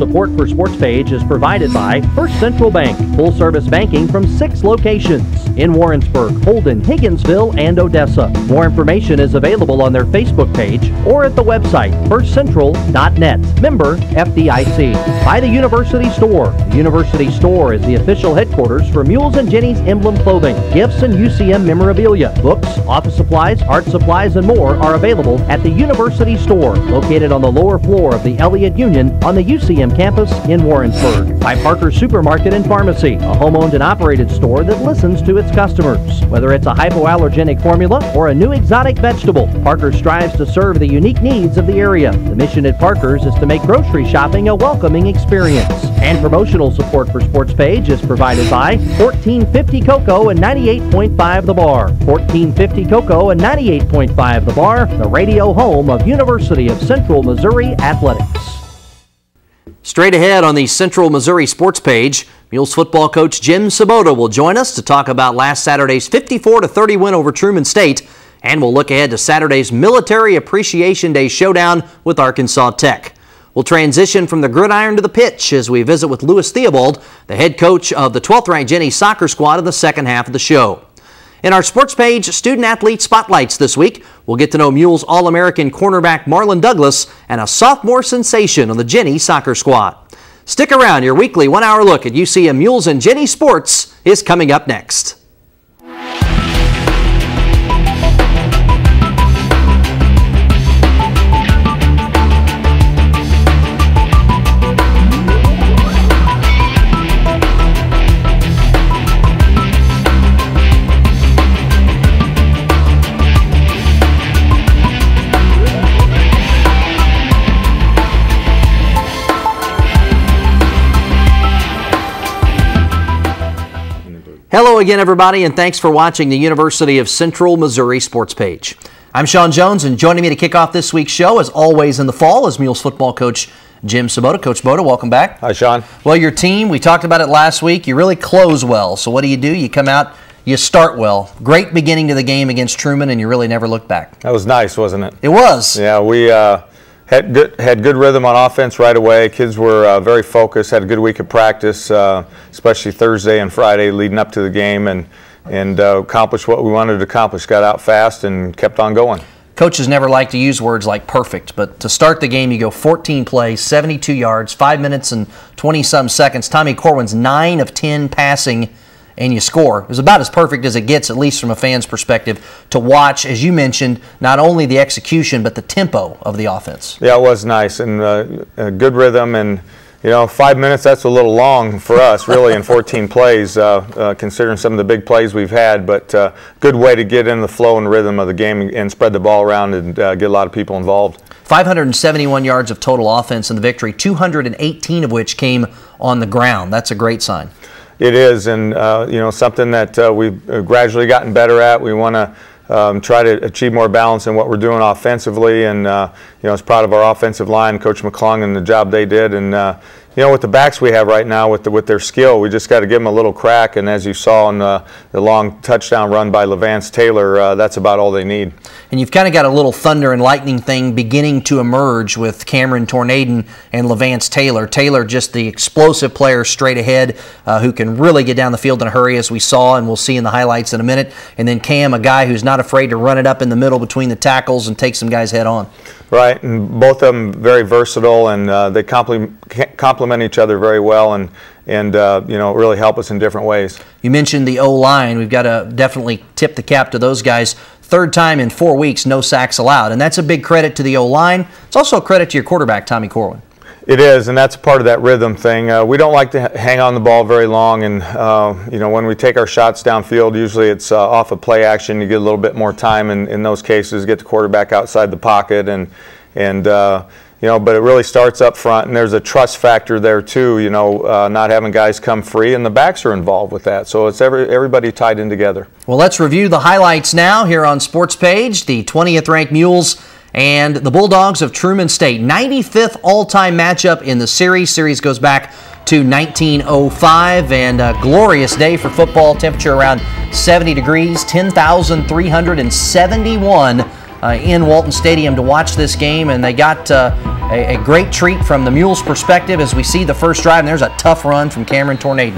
Support for Sports Page is provided by First Central Bank, full-service banking from 6 locations in Warrensburg, Holden, Higginsville, and Odessa. More information is available on their Facebook page or at the website firstcentral.net. Member FDIC. By the University Store. The University Store is the official headquarters for Mules and Jennies emblem clothing, gifts, and UCM memorabilia. Books, office supplies, art supplies, and more are available at the University Store, located on the lower floor of the Elliott Union on the UCM campus in Warrensburg. By Parker's Supermarket and Pharmacy, a home-owned and operated store that listens to its customers. Whether it's a hypoallergenic formula or a new exotic vegetable, Parker strives to serve the unique needs of the area. The mission at Parker's is to make grocery shopping a welcoming experience. And promotional support for Sports Page is provided by 1450 Cocoa and 98.5 The Bar. 1450 Cocoa and 98.5 The Bar, the radio home of University of Central Missouri Athletics. Straight ahead on the Central Missouri Sports Page, Mules football coach Jim Svoboda will join us to talk about last Saturday's 54-30 win over Truman State, and we'll look ahead to Saturday's Military Appreciation Day showdown with Arkansas Tech. We'll transition from the gridiron to the pitch as we visit with Lewis Theobald, the head coach of the 12th-ranked Jennies soccer squad, in the second half of the show. In our Sports Page Student-Athlete Spotlights this week, we'll get to know Mules All-American cornerback Marlon Douglas and a sophomore sensation on the Jennies soccer squad. Stick around. Your weekly one-hour look at UCM Mules and Jennies sports is coming up next. Hello again, everybody, and thanks for watching the University of Central Missouri Sports Page. I'm Shawn Jones, and joining me to kick off this week's show, as always in the fall, is Mules football coach Jim Svoboda. Coach Svoboda, welcome back. Hi, Shawn. Well, your team, we talked about it last week. You really close well. So what do? You come out, you start well. Great beginning to the game against Truman, and you really never looked back. That was nice, wasn't it? It was. Yeah, we had good rhythm on offense right away. Kids were very focused, had a good week of practice, especially Thursday and Friday leading up to the game, and accomplished what we wanted to accomplish. Got out fast and kept on going. Coaches never like to use words like perfect, but to start the game, you go 14 plays, 72 yards, 5 minutes and 20-some seconds. Tommy Corwin's 9 of 10 passing, and you score. It was about as perfect as it gets, at least from a fan's perspective, to watch, as you mentioned, not only the execution, but the tempo of the offense. Yeah, it was nice, and a good rhythm, and 5 minutes, that's a little long for us, really, in 14 plays, considering some of the big plays we've had, but good way to get in the flow and rhythm of the game and spread the ball around and get a lot of people involved. 571 yards of total offense in the victory, 218 of which came on the ground. That's a great sign. It is, and something that we've gradually gotten better at. We want to try to achieve more balance in what we're doing offensively, and as proud of our offensive line, Coach McClung, and the job they did, and with the backs we have right now, with their skill, we just got to give them a little crack. And as you saw in the long touchdown run by LaVance Taylor, that's about all they need. And you've kind of got a little thunder and lightning thing beginning to emerge with Cameron Tornaden and LaVance Taylor. Taylor, just the explosive player straight ahead, who can really get down the field in a hurry, as we saw, and we'll see in the highlights in a minute. And then Cam, a guy who's not afraid to run it up in the middle between the tackles and take some guys head on. Right, and both of them very versatile, and they complement each other very well, and really help us in different ways. You mentioned the O-line. We've got to definitely tip the cap to those guys. Third time in 4 weeks, no sacks allowed, and that's a big credit to the O-line. It's also a credit to your quarterback, Tommy Corwin. It is, and that's part of that rhythm thing. We don't like to hang on the ball very long, and when we take our shots downfield, usually it's off of play action. You get a little bit more time in those cases, get the quarterback outside the pocket, but it really starts up front, and there's a trust factor there too. Not having guys come free, and the backs are involved with that. So it's everybody tied in together. Well, let's review the highlights now here on Sports Page. The 20th ranked Mules and the Bulldogs of Truman State. 95th all-time matchup in the series. Series goes back to 1905, and a glorious day for football. Temperature around 70 degrees, 10,371 in Walton Stadium to watch this game, and they got a great treat from the Mules' perspective as we see the first drive, and there's a tough run from Cameron Tornado.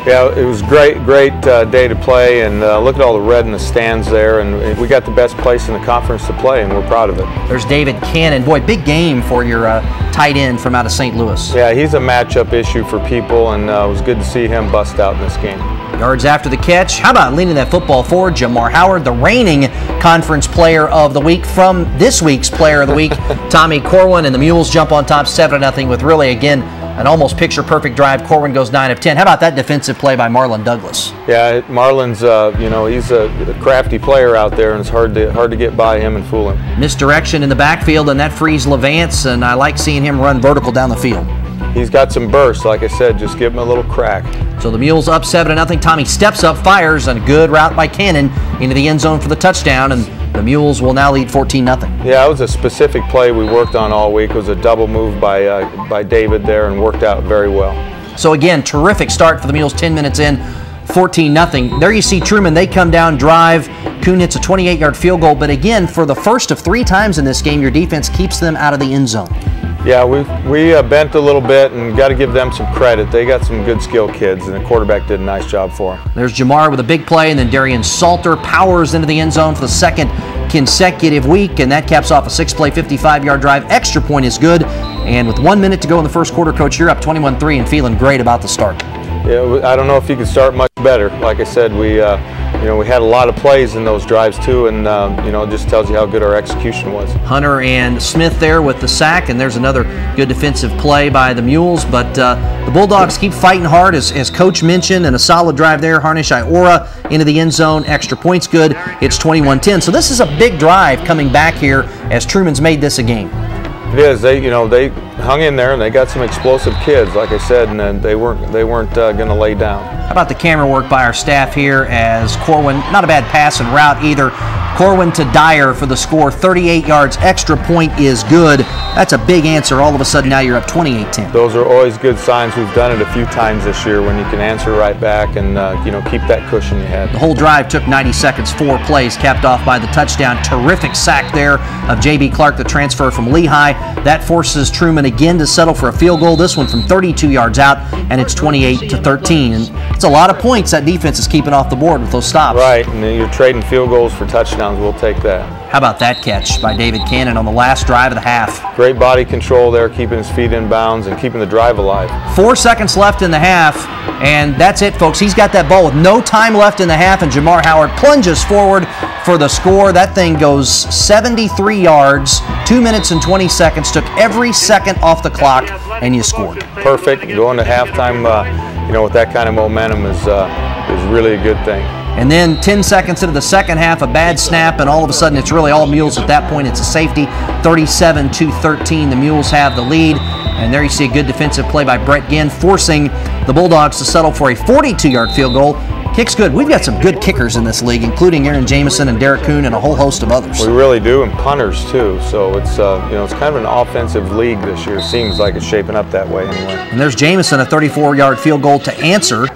Yeah, it was great day to play, and look at all the red in the stands there, and we got the best place in the conference to play, and we're proud of it. There's David Cannon. Boy, big game for your tight end from out of St. Louis. Yeah, he's a matchup issue for people, and it was good to see him bust out in this game. Yards after the catch. How about leaning that football forward? Jamar Howard, the reigning conference player of the week from this week's player of the week, Tommy Corwin, and the Mules jump on top 7-0 with really, again, an almost picture-perfect drive. Corwin goes 9 of 10. How about that defensive play by Marlon Douglas? Yeah, Marlon's, he's a crafty player out there, and it's hard to get by him and fool him. Misdirection in the backfield, and that frees Levance, and I like seeing him run vertical down the field. He's got some bursts, like I said, just give him a little crack. So the Mules up 7-0. Tommy steps up, fires, and a good route by Cannon into the end zone for the touchdown, and the Mules will now lead 14-0. Yeah, it was a specific play we worked on all week. It was a double move by David there and worked out very well. So again, terrific start for the Mules, 10 minutes in, 14-0. There you see Truman, they come down, drive. Kuhn hits a 28-yard field goal, but again, for the first of 3 times in this game, your defense keeps them out of the end zone. Yeah, we bent a little bit, and got to give them some credit. They got some good skill kids, and the quarterback did a nice job for them. There's Jamar with a big play, and then Darian Salter powers into the end zone for the second consecutive week, and that caps off a 6-play, 55-yard drive. Extra point is good, and with 1 minute to go in the first quarter, Coach, you're up 21-3 and feeling great about the start. Yeah, I don't know if you could start much better. Like I said, we had a lot of plays in those drives too, and it just tells you how good our execution was. Hunter and Smith there with the sack, and there's another good defensive play by the Mules, but the Bulldogs keep fighting hard, as Coach mentioned, and a solid drive there. Harnish Iora into the end zone, extra points good. It's 21-10. So this is a big drive coming back here as Truman's made this a game. It is. They hung in there, and they got some explosive kids, like I said, and they weren't going to lay down. How about the camera work by our staff here as Corwin, not a bad pass and route either. Corwin to Dyer for the score, 38 yards, extra point is good. That's a big answer. All of a sudden now you're up 28-10. Those are always good signs. We've done it a few times this year when you can answer right back and keep that cushion you had. The whole drive took 90 seconds, 4 plays, capped off by the touchdown. Terrific sack there of J.B. Clark, the transfer from Lehigh. That forces Truman again to settle for a field goal, this one from 32 yards out, and it's 28-13. And it's a lot of points that defense is keeping off the board with those stops. Right, and then you're trading field goals for touchdowns. We'll take that. How about that catch by David Cannon on the last drive of the half? Great body control there, keeping his feet in bounds and keeping the drive alive. 4 seconds left in the half, and that's it, folks. He's got that ball with no time left in the half, and Jamar Howard plunges forward for the score. That thing goes 73 yards, 2 minutes and 20 seconds, took every second off the clock, and you scored. Perfect. Going to halftime, with that kind of momentum is really a good thing. And then 10 seconds into the second half, a bad snap, and all of a sudden it's really all Mules at that point. It's a safety, 37-13. The Mules have the lead. And there you see a good defensive play by Brett Ginn, forcing the Bulldogs to settle for a 42-yard field goal. Kick's good. We've got some good kickers in this league, including Aaron Jamison and Derek Kuhn and a whole host of others. We really do, and punters too. So it's it's kind of an offensive league this year. Seems like it's shaping up that way anyway. And there's Jamison, a 34-yard field goal to answer.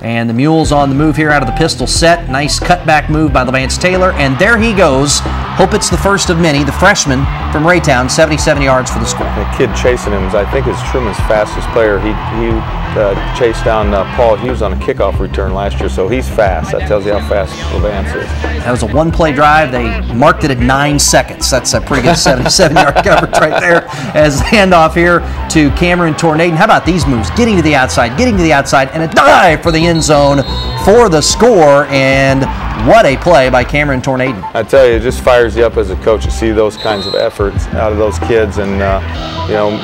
And the Mules on the move here out of the pistol set. Nice cutback move by Levance Taylor. And there he goes. Hope it's the first of many. The freshman from Raytown, 77 yards for the score. The kid chasing him, I think, is Truman's fastest player. He chased down Paul Hughes on a kickoff return last year, so he's fast. That tells you how fast Levance is. That was a 1-play drive. They marked it at 9 seconds. That's a pretty good 77-yard coverage right there. As handoff here to Cameron Tornado. How about these moves? Getting to the outside, and a dive for the end zone for the score. And what a play by Cameron Tornado. I tell you, it just fires you up as a coach to see those kinds of efforts out of those kids, and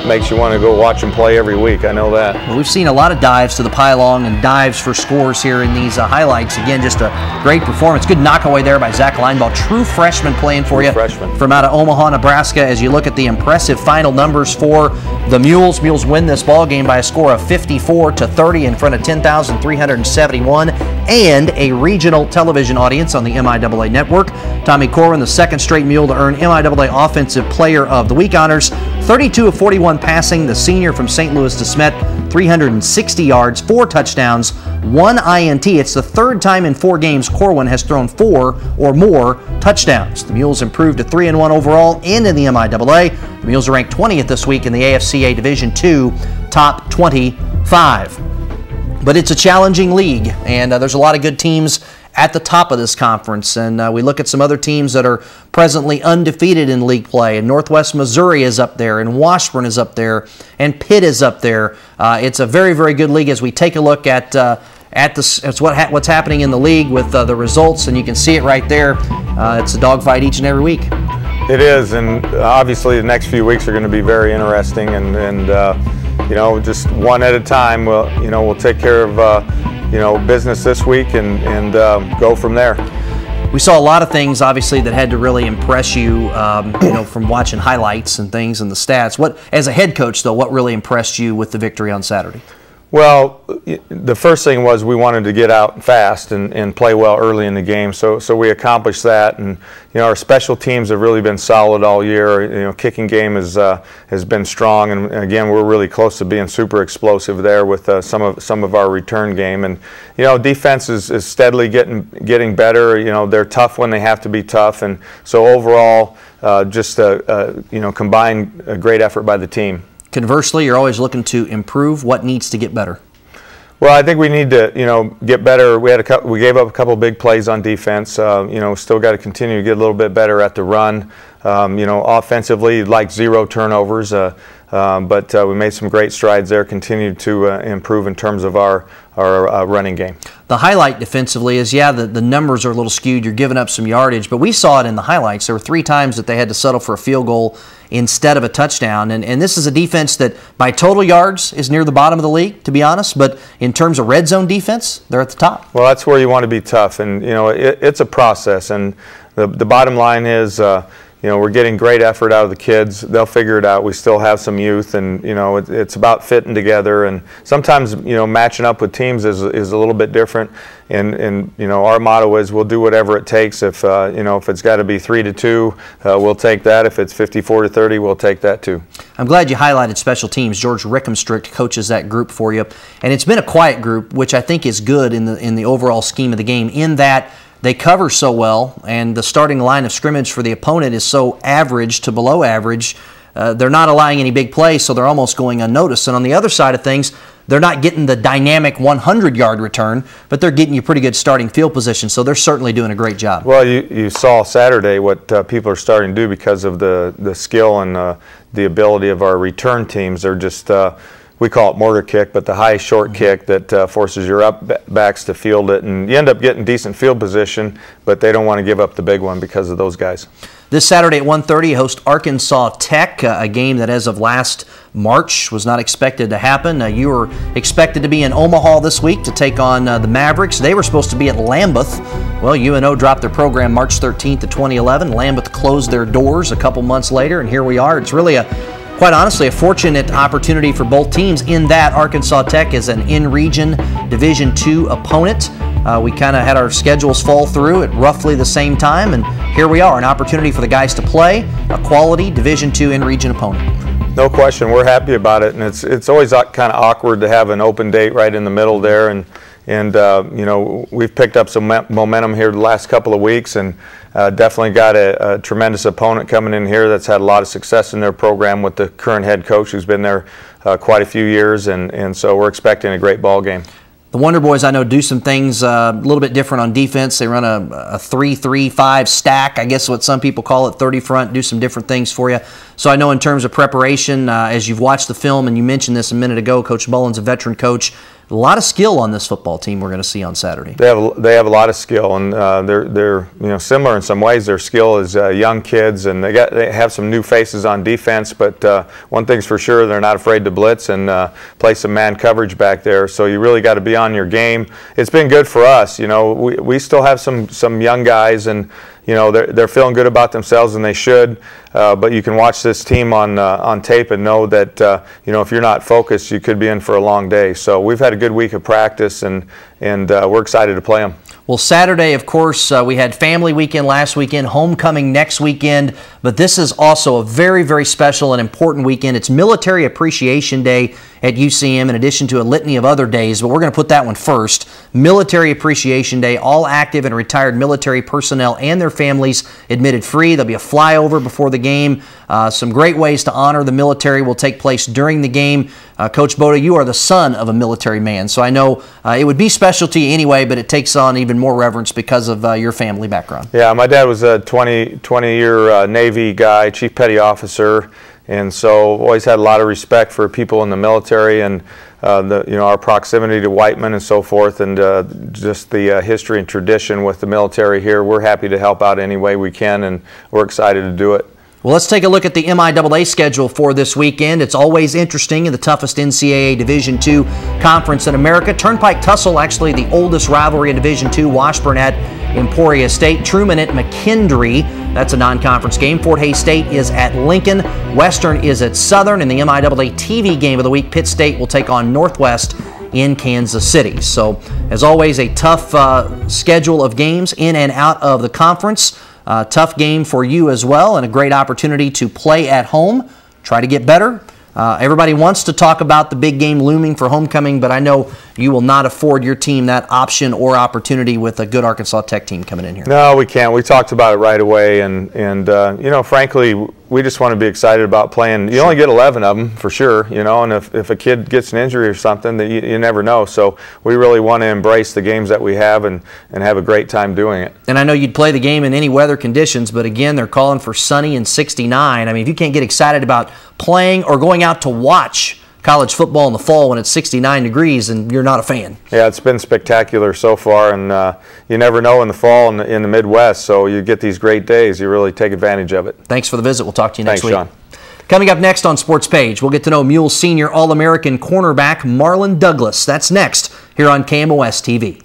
makes you want to go watch them play every week. I know that. Well, we've seen a lot of dives to the pylon and dives for scores here in these highlights. Again, just a great performance. Good knockaway there by Zach Linebaugh. True freshman playing for you. Freshman. From out of Omaha, Nebraska, as you look at the impressive final numbers for the Mules. Mules. Mules win this ball game by a score of 54-30 in front of 10,371 and a regional television audience on the MIAA network. Tommy Corwin, the second straight Mule to earn MIAA Offensive Player of the Week honors. 32 of 41 passing. The senior from St. Louis de Smet, 360 yards, 4 touchdowns, 1 INT. It's the third time in 4 games Corwin has thrown 4 or more touchdowns. The Mules improved to 3-1 overall and in the MIAA. The Mules are ranked 20th this week in the AFCA Division II top 25. But it's a challenging league, and there's a lot of good teams at the top of this conference, and we look at some other teams that are presently undefeated in league play, and Northwest Missouri is up there, and Washburn is up there, and Pitt is up there. It's a very, very good league as we take a look at what's happening in the league with the results, and you can see it right there. It's a dogfight each and every week. It is, and obviously the next few weeks are going to be very interesting, and you know, just one at a time. We'll take care of business this week and go from there. We saw a lot of things, obviously, that had to really impress you, from watching highlights and things and the stats. What, as a head coach, though, what really impressed you with the victory on Saturday? Well, the first thing was we wanted to get out fast and play well early in the game, so we accomplished that. And our special teams have really been solid all year. Kicking game has been strong, and again, we're really close to being super explosive there with some of our return game. And defense is steadily getting better. They're tough when they have to be tough, and so overall, just combined a great effort by the team. Conversely, you're always looking to improve. What needs to get better? Well, I think we need to, get better. We gave up a couple big plays on defense. Still got to continue to get a little bit better at the run. Offensively, like 0 turnovers, but we made some great strides there. Continued to improve in terms of our running game. The highlight defensively is, the numbers are a little skewed. You're giving up some yardage, but we saw it in the highlights. There were 3 times that they had to settle for a field goal instead of a touchdown. And this is a defense that, by total yards, is near the bottom of the league, to be honest. But in terms of red zone defense, they're at the top. Well, that's where you want to be tough. And, it's a process. And the bottom line is, we're getting great effort out of the kids. They'll figure it out. We still have some youth, and it's about fitting together. And sometimes matching up with teams is a little bit different. And our motto is we'll do whatever it takes. If it's got to be 3-2, we'll take that. If it's 54-30, we'll take that too. I'm glad you highlighted special teams. George Rickenstrick coaches that group for you, and it's been a quiet group, which I think is good in the overall scheme of the game, in that they cover so well, and the starting line of scrimmage for the opponent is so average to below average. They're not allowing any big plays, so they're almost going unnoticed. And on the other side of things, they're not getting the dynamic 100-yard return, but they're getting you pretty good starting field position, so they're certainly doing a great job. Well, you saw Saturday what people are starting to do because of the skill and the ability of our return teams. They're just we call it mortar kick, but the high short kick that forces your backs to field it, and you end up getting decent field position, but they don't want to give up the big one because of those guys. This Saturday at 1:30, you host Arkansas Tech, a game that as of last March was not expected to happen. You were expected to be in Omaha this week to take on the Mavericks. They were supposed to be at Lambeth. Well, UNO dropped their program March 13th of 2011. Lambeth closed their doors a couple months later, and here we are. It's really quite honestly, a fortunate opportunity for both teams in that Arkansas Tech is an in-region Division II opponent. We kind of had our schedules fall through at roughly the same time, and here we are, an opportunity for the guys to play a quality Division II in-region opponent. No question, we're happy about it, and it's always kind of awkward to have an open date right in the middle there, and we've picked up some momentum here the last couple of weeks, and definitely got a tremendous opponent coming in here that's had a lot of success in their program with the current head coach who's been there quite a few years, and so we're expecting a great ball game. The Wonder Boys, I know, do some things a little bit different on defense. They run a 3-3-5 stack, I guess what some people call it, 30 front, do some different things for you. So I know in terms of preparation, as you've watched the film, and you mentioned this a minute ago, Coach Mullen's a veteran coach. A lot of skill on this football team we're going to see on Saturday. They have a lot of skill, and they're similar in some ways. Their skill is young kids, and they have some new faces on defense. But one thing's for sure, they're not afraid to blitz and play some man coverage back there. So you really got to be on your game. It's been good for us. We still have some young guys, and you know, they're feeling good about themselves, and they should. But you can watch this team on tape and know that you know, if you're not focused, you could be in for a long day. So we've had a good week of practice, and we're excited to play them. Well, Saturday, of course, we had family weekend last weekend, homecoming next weekend, but this is also a very, very special and important weekend. It's Military Appreciation Day at UCM, in addition to a litany of other days, but we're going to put that one first. Military Appreciation Day, all active and retired military personnel and their families admitted free. There'll be a flyover before the game. Some great ways to honor the military will take place during the game. Coach Boda, you are the son of a military man, so I know it would be special to you anyway, but it takes on even more reverence because of your family background. Yeah, my dad was a 20-year Navy guy, Chief Petty Officer, and so always had a lot of respect for people in the military, and you know, our proximity to white men and so forth, and just the history and tradition with the military here. We're happy to help out any way we can, and we're excited to do it. Well, let's take a look at the MIAA schedule for this weekend. It's always interesting in the toughest NCAA Division II conference in America. Turnpike Tussle, actually the oldest rivalry in Division II. Washburn at Emporia State. Truman at McKendree. That's a non-conference game. Fort Hays State is at Lincoln. Western is at Southern. In the MIAA TV game of the week, Pitt State will take on Northwest in Kansas City. So, as always, a tough schedule of games in and out of the conference. Tough game for you as well, and a great opportunity to play at home, try to get better. Everybody wants to talk about the big game looming for homecoming, but I know you will not afford your team that option or opportunity with a good Arkansas Tech team coming in here. No, we can't. We talked about it right away, and you know, frankly, we just want to be excited about playing. You only get 11 of them for sure, you know, and if a kid gets an injury or something, that you never know. So we really want to embrace the games that we have and have a great time doing it. And I know you'd play the game in any weather conditions, but again, they're calling for sunny and 69. I mean, if you can't get excited about playing or going out to watch college football in the fall when it's 69 degrees, and you're not a fan. Yeah, it's been spectacular so far, and you never know in the fall in the Midwest, so you get these great days. You really take advantage of it. Thanks for the visit. We'll talk to you next week. Thanks, Shawn. Coming up next on Sports Page, we'll get to know Mules Senior All-American cornerback Marlon Douglas. That's next here on KMOS-TV.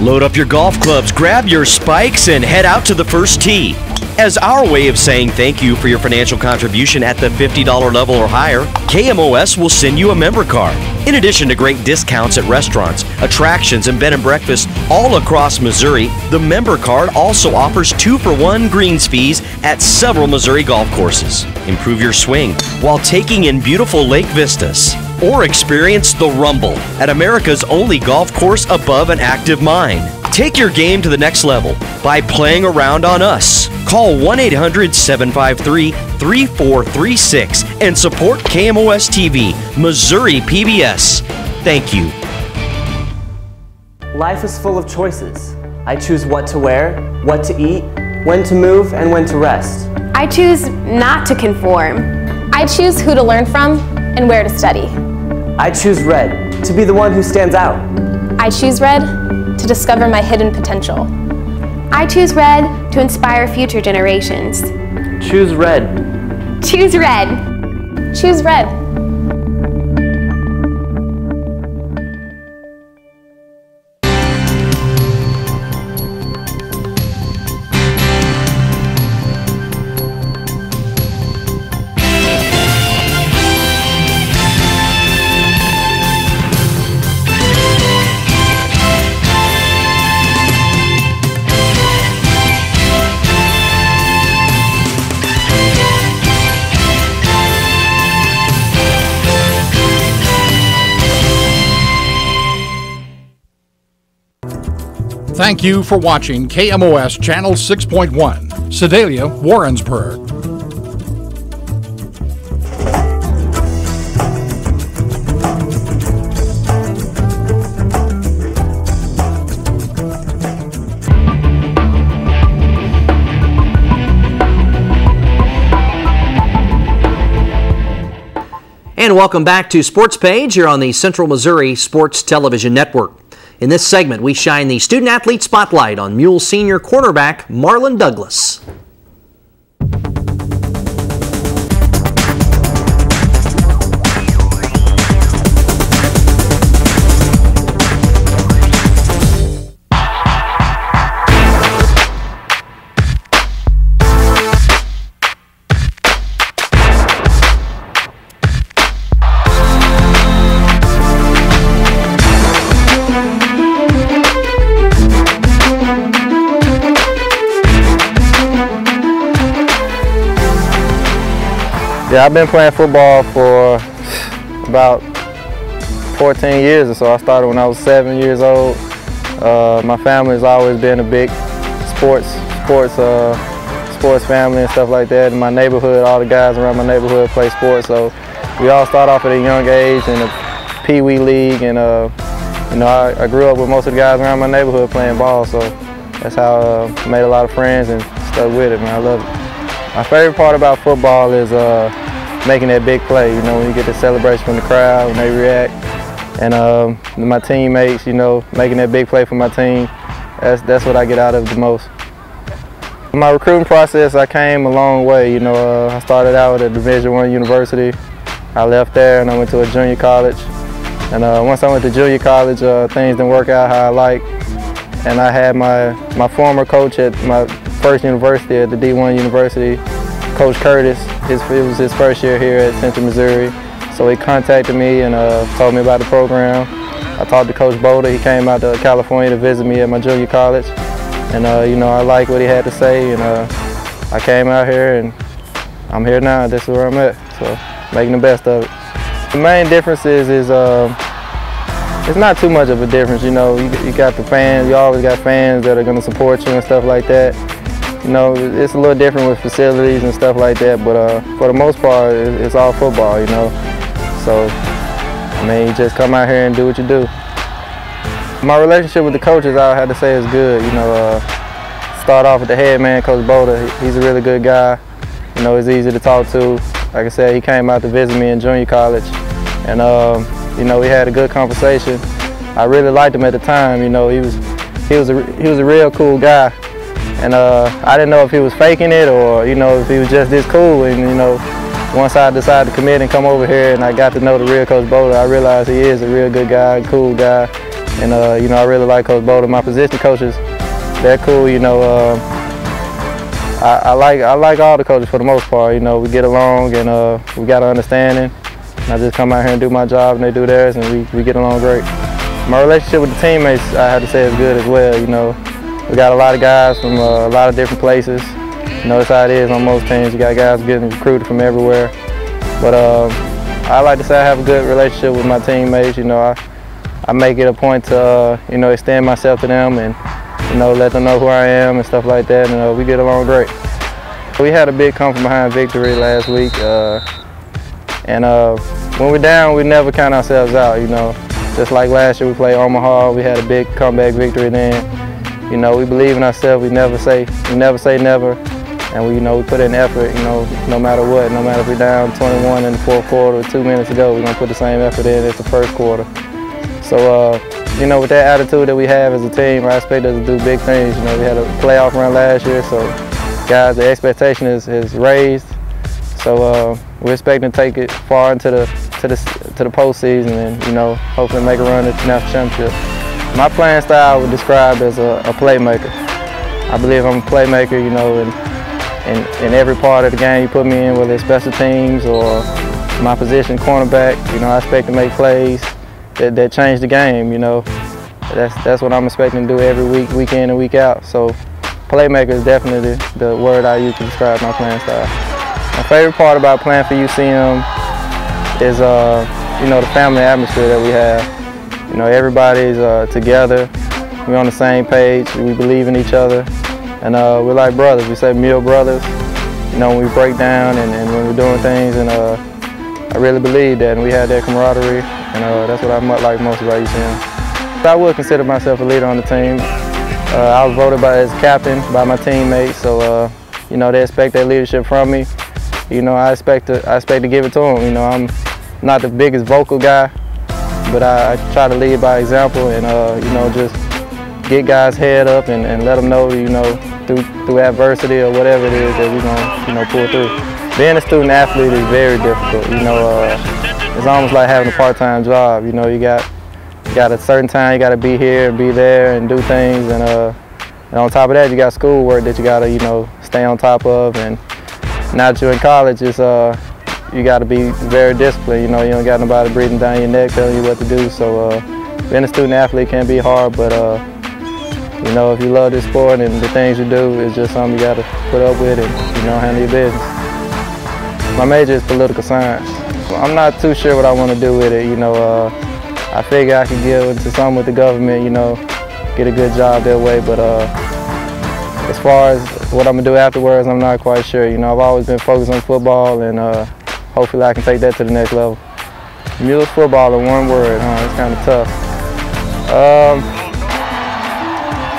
Load up your golf clubs, grab your spikes, and head out to the first tee. As our way of saying thank you for your financial contribution at the $50 level or higher, KMOS will send you a member card. In addition to great discounts at restaurants, attractions, and bed and breakfast all across Missouri, the member card also offers 2-for-1 greens fees at several Missouri golf courses. Improve your swing while taking in beautiful lake vistas. Or experience the Rumble at America's only golf course above an active mine. Take your game to the next level by playing around on us. Call 1-800-753-3436 and support KMOS-TV, Missouri PBS. Thank you. Life is full of choices. I choose what to wear, what to eat, when to move, and when to rest. I choose not to conform. I choose who to learn from and where to study. I choose red, to be the one who stands out. I choose red to discover my hidden potential. I choose red to inspire future generations. Choose red. Choose red. Choose red. Thank you for watching KMOS Channel 6.1, Sedalia, Warrensburg. And welcome back to Sports Page here on the Central Missouri Sports Television Network. In this segment, we shine the student-athlete spotlight on Mules Senior Cornerback Marlon Douglas. Yeah, I've been playing football for about 14 years or so. I started when I was 7 years old. My family has always been a big sports family and stuff like that. In my neighborhood, all the guys around my neighborhood play sports, so we all start off at a young age in the Pee Wee League, and you know, I grew up with most of the guys around my neighborhood playing ball, so that's how I made a lot of friends and stuck with it, man. I love it. My favorite part about football is making that big play, you know, when you get the celebration from the crowd, when they react, and my teammates, you know, making that big play for my team. That's what I get out of it the most. My recruiting process, I came a long way. You know, I started out at a Division I university. I left there and I went to a junior college. And once I went to junior college, things didn't work out how I liked. And I had my former coach at my first university, at the D1 University, Coach Curtis. It was his first year here at Central Missouri. So he contacted me and told me about the program. I talked to Coach Boda. He came out to California to visit me at my junior college. And you know, I liked what he had to say, and I came out here, and I'm here now. This is where I'm at, so making the best of it. The main difference is it's not too much of a difference. You know, you got the fans. You always got fans that are going to support you and stuff like that. You know, it's a little different with facilities and stuff like that, but for the most part, it's all football. You know, so I mean, you just come out here and do what you do. My relationship with the coaches, I had to say, is good. You know, start off with the head man, Coach Boda. He's a really good guy. You know, he's easy to talk to. Like I said, he came out to visit me in junior college, and you know, we had a good conversation. I really liked him at the time. You know, he was a real cool guy, and I didn't know if he was faking it or, you know, if he was just this cool. And you know, once I decided to commit and come over here, and I got to know the real Coach Boda, I realized he is a real good guy, cool guy. And you know, I really like Coach Boda. My position coaches, they're cool. You know, I like all the coaches for the most part. You know, we get along and we got an understanding. And I just come out here and do my job, and they do theirs, and we get along great. My relationship with the teammates, I have to say, is good as well. You know, we got a lot of guys from a lot of different places. You know, that's how it is on most teams. You got guys getting recruited from everywhere. But I like to say I have a good relationship with my teammates. You know, I make it a point to, you know, extend myself to them and, you know, let them know who I am and stuff like that, and we get along great. We had a big come from behind victory last week, and when we're down, we never count ourselves out, you know. Just like last year, we played Omaha, we had a big comeback victory then. You know, we believe in ourselves, we never say never, and we put in effort, you know, no matter what, no matter if we're down 21 in the fourth quarter or 2 minutes to go, we're gonna put the same effort in as the first quarter. So, you know, with that attitude that we have as a team, I expect us to do big things. You know, we had a playoff run last year, so guys, the expectation is raised. So we're expecting to take it far into the postseason, and you know, hopefully make a run at the national championship. My playing style I would describe as a playmaker. I believe I'm a playmaker. You know, in every part of the game you put me in, whether it's special teams or my position, cornerback. You know, I expect to make plays that change the game. You know, that's what I'm expecting to do every week, week in and week out. So playmaker is definitely the word I use to describe my playing style. My favorite part about playing for UCM is you know, the family atmosphere that we have. You know, everybody's together. We're on the same page. We believe in each other, and we're like brothers. We say Mule brothers. You know, when we break down and when we're doing things, and I really believe that, and we have that camaraderie, and that's what I like most about UCM. I would consider myself a leader on the team. I was voted as captain by my teammates, so you know, they expect that leadership from me. You know, I expect to give it to them. You know, I'm not the biggest vocal guy, but I try to lead by example, and you know, just get guys' head up and let them know, you know, through adversity or whatever it is that we're gonna, you know, pull through. Being a student athlete is very difficult. You know, it's almost like having a part-time job. You know, you got a certain time you got to be here and be there and do things, and on top of that, you got schoolwork that you got to, you know, stay on top of. And now that you're in college, it's you got to be very disciplined. You know, you don't got nobody breathing down your neck telling you what to do. So being a student athlete can be hard, but you know, if you love this sport and the things you do, it's just something you got to put up with and, you know, handle your business. My major is political science. I'm not too sure what I want to do with it. I figure I could get into something with the government, get a good job that way. But as far as what I'm going to do afterwards, I'm not quite sure. I've always been focused on football, and hopefully I can take that to the next level. Mules football in one word, it's kind of tough.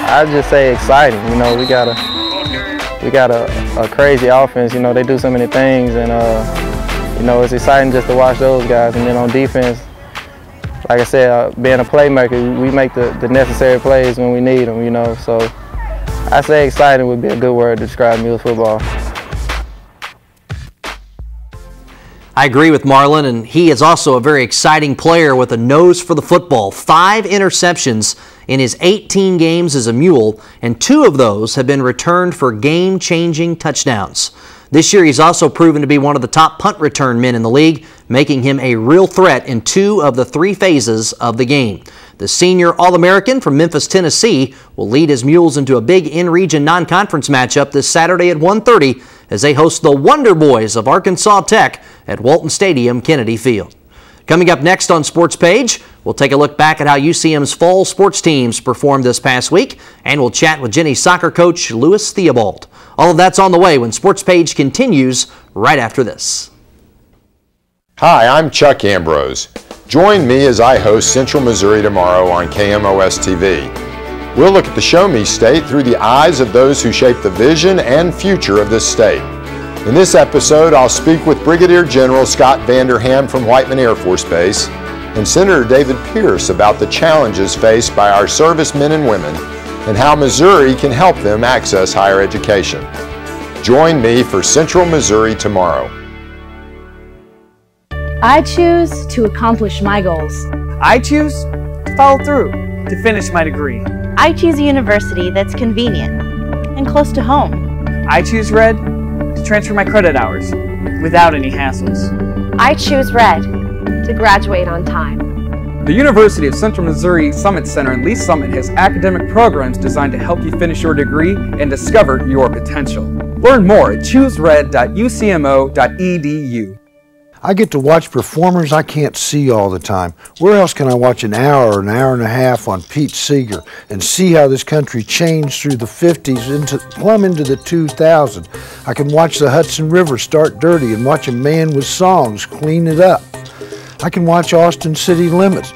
I'd just say exciting. We got a crazy offense. They do so many things, and it's exciting just to watch those guys. And then on defense, like I said, being a playmaker, we make the necessary plays when we need them. So I say exciting would be a good word to describe Mules football. I agree with Marlon, and he is also a very exciting player with a nose for the football. 5 interceptions in his 18 games as a Mule, and 2 of those have been returned for game-changing touchdowns. This year, he's also proven to be one of the top punt return men in the league, making him a real threat in 2 of the 3 phases of the game. The senior All-American from Memphis, Tennessee, will lead his Mules into a big in-region non-conference matchup this Saturday at 1:30 as they host the Wonder Boys of Arkansas Tech at Walton Stadium, Kennedy Field. Coming up next on Sports Page, we'll take a look back at how UCM's fall sports teams performed this past week, and we'll chat with Jennies soccer coach Louis Theobald. All of that's on the way when Sports Page continues right after this. Hi, I'm Chuck Ambrose. Join me as I host Central Missouri tomorrow on KMOS-TV. We'll look at the Show Me State through the eyes of those who shape the vision and future of this state. In this episode, I'll speak with Brigadier General Scott Vanderham from Whiteman Air Force Base and Senator David Pierce about the challenges faced by our servicemen and women and how Missouri can help them access higher education. Join me for Central Missouri tomorrow. I choose to accomplish my goals. I choose to follow through, to finish my degree. I choose a university that's convenient and close to home. I choose Red to transfer my credit hours without any hassles. I choose Red to graduate on time. The University of Central Missouri Summit Center in Lee Summit has academic programs designed to help you finish your degree and discover your potential. Learn more at choosered.ucmo.edu. I get to watch performers I can't see all the time. Where else can I watch an hour or an hour and a half on Pete Seeger and see how this country changed through the 50s plumb into the 2000s? I can watch the Hudson River start dirty and watch a man with songs clean it up. I can watch Austin City Limits.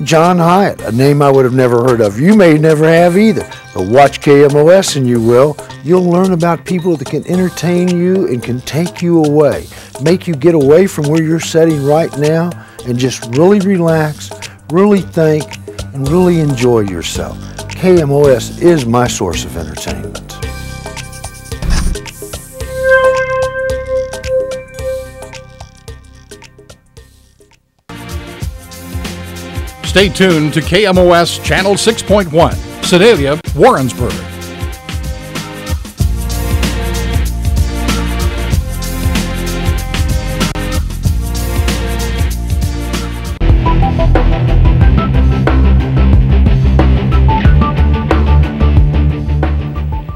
John Hyatt, a name I would have never heard of. You may never have either, but watch KMOS and you will. You'll learn about people that can entertain you and can take you away, make you get away from where you're sitting right now and just really relax, really think, and really enjoy yourself. KMOS is my source of entertainment. Stay tuned to KMOS Channel 6.1, Sedalia, Warrensburg.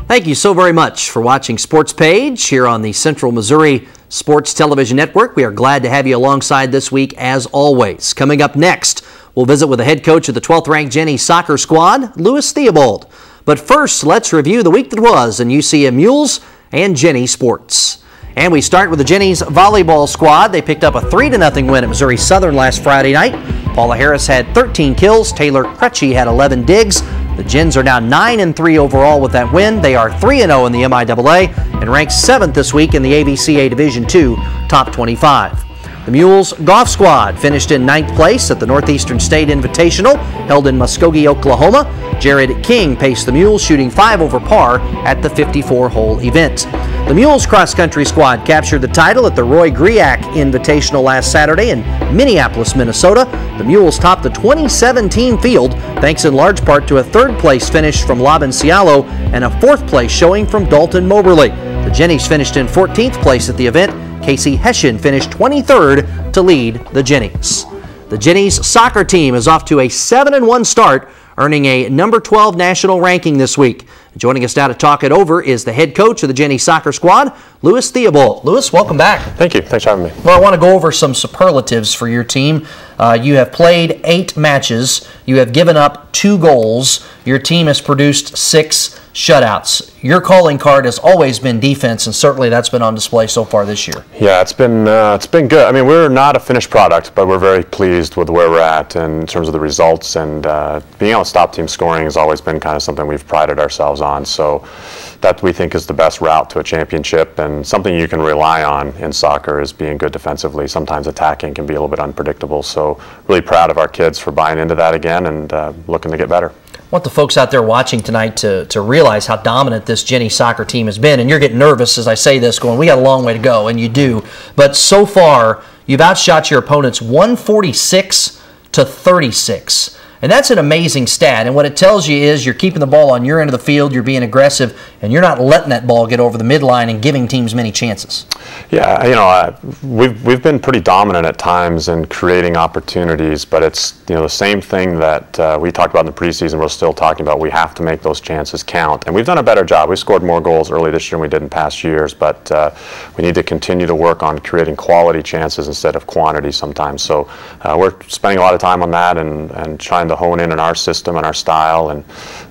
Thank you so very much for watching Sports Page here on the Central Missouri Sports Television Network. We are glad to have you alongside this week as always. Coming up next, we'll visit with the head coach of the 12th ranked Jennies soccer squad, Louis Theobald. But first, let's review the week that was in UCM Mules and Jennies sports. And we start with the Jennies volleyball squad. They picked up a 3-0 win at Missouri Southern last Friday night. Paula Harris had 13 kills. Taylor Crutchy had 11 digs. The Gens are now 9-3 overall with that win. They are 3-0 in the MIAA and ranked 7th this week in the ABCA Division II Top 25. The Mules golf squad finished in 9th place at the Northeastern State Invitational held in Muskogee, Oklahoma. Jared King paced the Mules, shooting 5 over par at the 54-hole event. The Mules cross-country squad captured the title at the Roy Griak Invitational last Saturday in Minneapolis, Minnesota. The Mules topped the 2017 field thanks in large part to a 3rd-place finish from Laban Cialo and a 4th-place showing from Dalton Moberly. The Jennies finished in 14th place at the event. Casey Hessian finished 23rd to lead the Jennies. The Jennies soccer team is off to a 7-1 start, earning a number 12 national ranking this week. Joining us now to talk it over is the head coach of the Jennies soccer squad, Lewis Theobald. Lewis, welcome back. Thank you. Thanks for having me. Well, I want to go over some superlatives for your team. You have played 8 matches. You have given up 2 goals. Your team has produced 6 shutouts. Your calling card has always been defense, and certainly that's been on display so far this year. Yeah, it's been good. I mean, we're not a finished product, but we're very pleased with where we're at in terms of the results, and being able to stop team scoring has always been kind of something we've prided ourselves on. So that we think is the best route to a championship, and something you can rely on in soccer is being good defensively. Sometimes attacking can be a little bit unpredictable. So really proud of our kids for buying into that again and looking to get better. I want the folks out there watching tonight to realize how dominant this Jennies soccer team has been. And you're getting nervous as I say this, going, we got a long way to go, and you do. But so far, you've outshot your opponents 146-36. And that's an amazing stat. And what it tells you is you're keeping the ball on your end of the field, you're being aggressive, and you're not letting that ball get over the midline and giving teams many chances. Yeah, you know, we've been pretty dominant at times in creating opportunities, but it's, you know, the same thing that we talked about in the preseason, we're still talking about. We have to make those chances count. And we've done a better job. We scored more goals early this year than we did in past years, but we need to continue to work on creating quality chances instead of quantity sometimes. So we're spending a lot of time on that and trying to hone in our system and our style,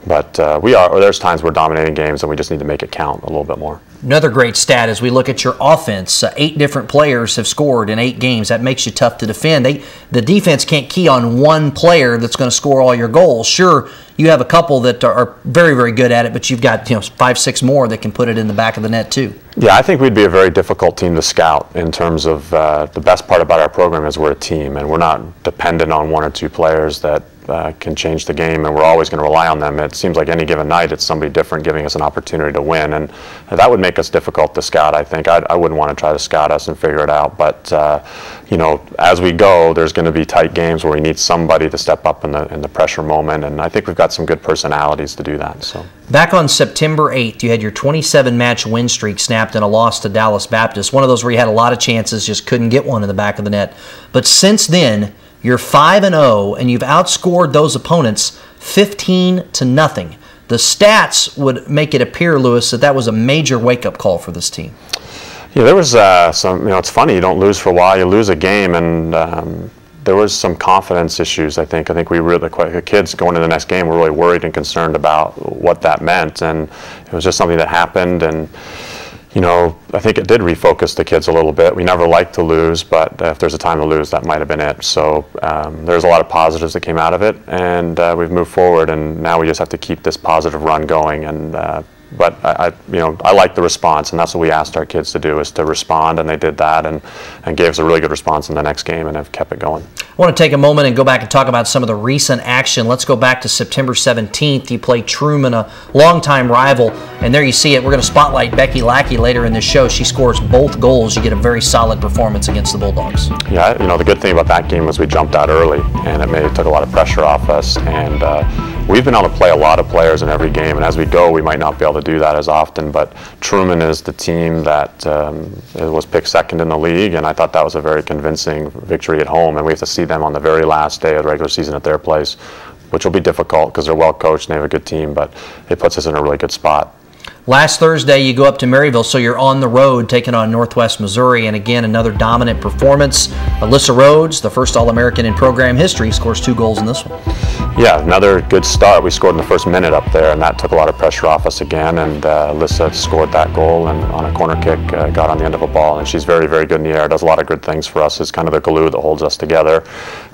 but there's times we're dominating games and we just need to make it count a little bit more. Another great stat as we look at your offense, 8 different players have scored in 8 games. That makes you tough to defend. The defense can't key on one player that's going to score all your goals. Sure, you have a couple that are very, very good at it, but you've got 5, 6 more that can put it in the back of the net too. Yeah, I think we'd be a very difficult team to scout in terms of the best part about our program is we're a team, and we're not dependent on 1 or 2 players that can change the game, and we're always going to rely on them. It seems like any given night it's somebody different giving us an opportunity to win, and that would make us difficult to scout. I think I wouldn't want to try to scout us and figure it out, but you know, as we go, there's going to be tight games where we need somebody to step up in the pressure moment, and I think we've got some good personalities to do that. So back on September 8th, you had your 27-match win streak snapped in a loss to Dallas Baptist, one of those where you had a lot of chances, just couldn't get one in the back of the net. But since then, you're 5-0, and you've outscored those opponents 15-0. The stats would make it appear, Lewis, that was a major wake-up call for this team. Yeah, there was some, you know, it's funny, you don't lose for a while, you lose a game, and there was some confidence issues, I think. We really, the kids going into the next game were really worried and concerned about what that meant, and it was just something that happened, and you know, I think it did refocus the kids a little bit. We never like to lose, but if there's a time to lose, that might have been it. So there's a lot of positives that came out of it, and we've moved forward, and now we just have to keep this positive run going. And but I like the response, and that's what we asked our kids to do, is to respond, and they did that, and gave us a really good response in the next game, and have kept it going. I want to take a moment and go back and talk about some of the recent action. Let's go back to September 17th. You play Truman, a longtime rival, and there you see it. We're going to spotlight Becky Lackey later in this show. She scores both goals. You get a very solid performance against the Bulldogs. Yeah, you know, the good thing about that game was we jumped out early, and it took a lot of pressure off us, and we've been able to play a lot of players in every game, and as we go, we might not be able to do that as often, but Truman is the team that was picked second in the league, and I thought that was a very convincing victory at home, and we have to see them on the very last day of the regular season at their place, which will be difficult because they're well coached and they have a good team, but it puts us in a really good spot. Last Thursday, you go up to Maryville, so you're on the road taking on Northwest Missouri, and again, another dominant performance. Alyssa Rhodes, the first All-American in program history, scores 2 goals in this one. Yeah, another good start. We scored in the first minute up there, and that took a lot of pressure off us again, and Alyssa scored that goal, and on a corner kick, got on the end of a ball, and she's very, very good in the air, does a lot of good things for us, is kind of the glue that holds us together.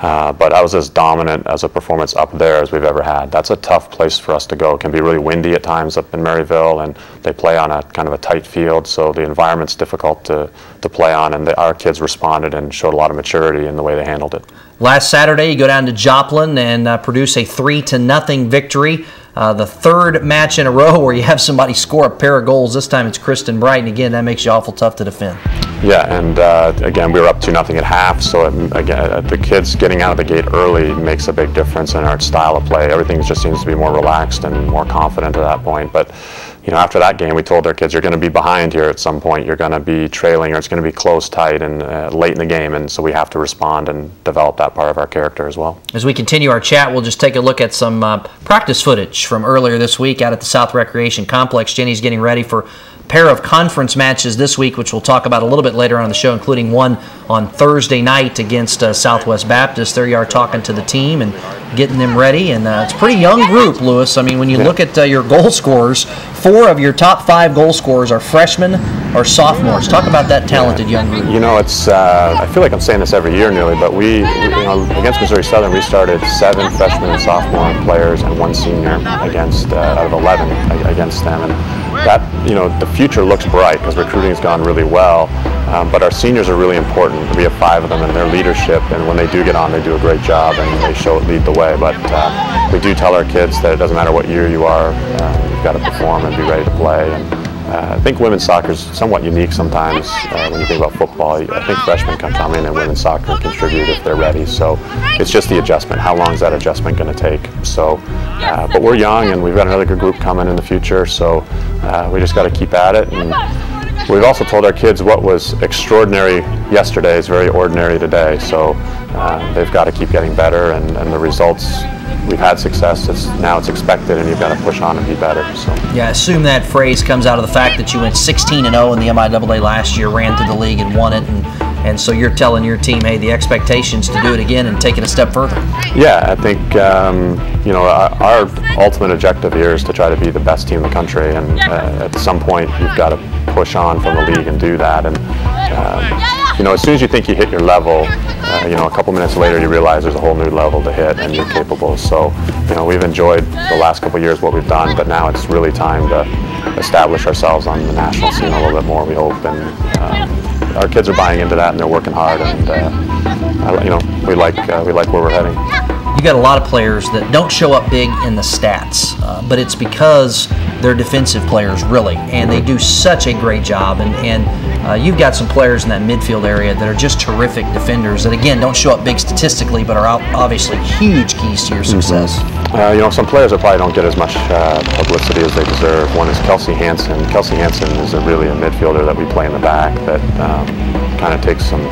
But I was as dominant as a performance up there as we've ever had. That's a tough place for us to go. It can be really windy at times up in Maryville, and they play on a kind of a tight field, so the environment's difficult to play on, and our kids responded and showed a lot of maturity in the way they handled it. Last Saturday, you go down to Joplin and produce a 3-0 victory. The third match in a row where you have somebody score a pair of goals. This time it's Kristen Bright, and again, that makes you awful tough to defend. Yeah, and again, we were up 2-0 at half, so again, the kids getting out of the gate early makes a big difference in our style of play. Everything just seems to be more relaxed and more confident at that point. But after that game, we told our kids, you're going to be behind here at some point. You're going to be trailing, or it's going to be close, tight, and late in the game. And so we have to respond and develop that part of our character as well. As we continue our chat, we'll just take a look at some practice footage from earlier this week out at the South Recreation Complex. Jenny's getting ready for a pair of conference matches this week, which we'll talk about a little bit later on the show, including one on Thursday night against Southwest Baptist. There you are talking to the team and getting them ready. And it's a pretty young group, Lewis. I mean, when you look at your goal scorers, 4 of your top 5 goal scorers are freshmen or sophomores. Talk about that talented young group. It's I feel like I'm saying this every year nearly, but we against Missouri Southern, we started 7 freshmen and sophomore players and 1 senior against out of 11 against them. And that, the future looks bright because recruiting has gone really well. But our seniors are really important. We have 5 of them, and their leadership, and when they do get on, they do a great job, and they lead the way. But we do tell our kids that it doesn't matter what year you are, you've got to perform and be ready to play. And I think women's soccer is somewhat unique sometimes when you think about football. I think freshmen can come in and women's soccer and contribute if they're ready. So it's just the adjustment. How long is that adjustment going to take? So, but we're young, and we've got another good group coming in the future. So we just got to keep at it. And we've also told our kids what was extraordinary yesterday is very ordinary today. So they've got to keep getting better, and the results, we've had success. Now it's expected, and you've got to push on and be better. So yeah, I assume that phrase comes out of the fact that you went 16-0 in the MIAA last year, ran through the league and won it, and so you're telling your team, hey, the expectation's to do it again and take it a step further. Yeah, I think our ultimate objective here is to try to be the best team in the country, and at some point you've got to push on from the league and do that. And as soon as you think you hit your level, a couple minutes later you realize there's a whole new level to hit, and you're capable. So we've enjoyed the last couple of years what we've done, but now it's really time to establish ourselves on the national scene a little bit more, we hope. And our kids are buying into that, and they're working hard, and we like where we're heading. You got a lot of players that don't show up big in the stats, but it's because they're defensive players, really, and they do such a great job. And you've got some players in that midfield area that are just terrific defenders that, again, don't show up big statistically, but are obviously huge keys to your success. Some players that probably don't get as much publicity as they deserve. One is Kelsey Hansen. Kelsey Hansen is really a midfielder that we play in the back that kind of takes some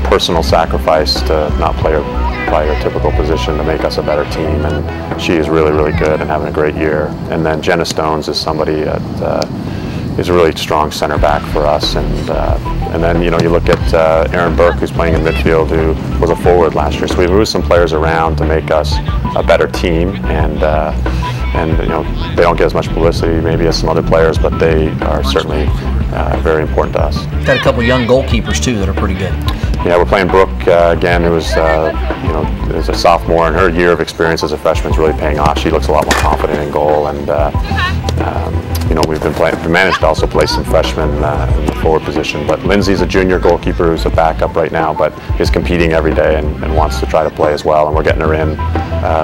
personal sacrifice to not play a typical position to make us a better team, and she is really, really good and having a great year. And then Jenna Stones is somebody that is a really strong center back for us, and then you look at Aaron Burke, who's playing in midfield, who was a forward last year. So we moved some players around to make us a better team, and they don't get as much publicity maybe as some other players, but they are certainly very important to us. Got a couple young goalkeepers too that are pretty good. Yeah, we're playing Brooke again, who was is a sophomore, and her year of experience as a freshman is really paying off. She looks a lot more confident in goal, and we've managed to also play some freshmen in the forward position. But Lindsay's a junior goalkeeper who's a backup right now, but is competing every day and wants to try to play as well. And we're getting her in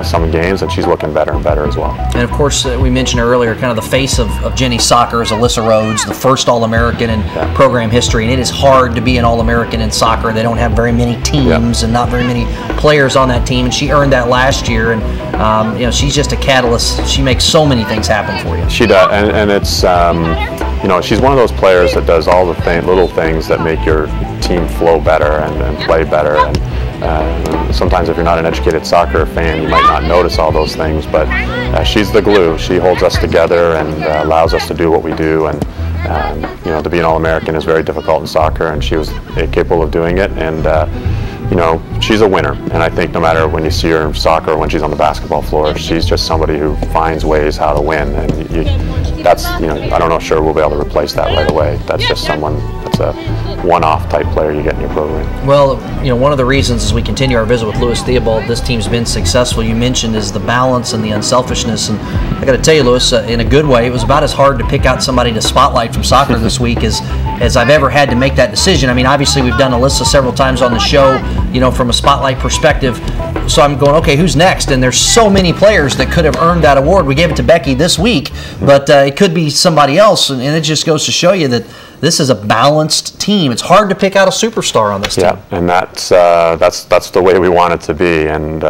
some games, and she's looking better and better as well. And of course, we mentioned earlier, kind of the face of Jennies soccer is Alyssa Rhodes, the first All-American in program history. And it is hard to be an All-American in soccer. They don't have very many teams and not very many players on that team, and she earned that last year. And she's just a catalyst. She makes so many things happen for you. She does, and it's she's one of those players that does all the little things that make your team flow better and play better. And sometimes if you're not an educated soccer fan, you might not notice all those things, but she's the glue. She holds us together and allows us to do what we do. And to be an All-American is very difficult in soccer, and she was capable of doing it. And she's a winner, and I think no matter when you see her in soccer or when she's on the basketball floor, she's just somebody who finds ways how to win. And I don't know, sure we'll be able to replace that right away. That's just someone that's a one-off type player you get in your program. Well, one of the reasons as we continue our visit with Lewis Theobald, this team's been successful, you mentioned, is the balance and the unselfishness. And I got to tell you, Lewis, in a good way, it was about as hard to pick out somebody to spotlight from soccer this week as I've ever had to make that decision. I mean, obviously we've done Alyssa several times on the show, from a spotlight perspective. So I'm going, okay, who's next? And there's so many players that could have earned that award. We gave it to Becky this week, but it could be somebody else, and it just goes to show you that this is a balanced team. It's hard to pick out a superstar on this team. Yeah, and that's the way we want it to be. And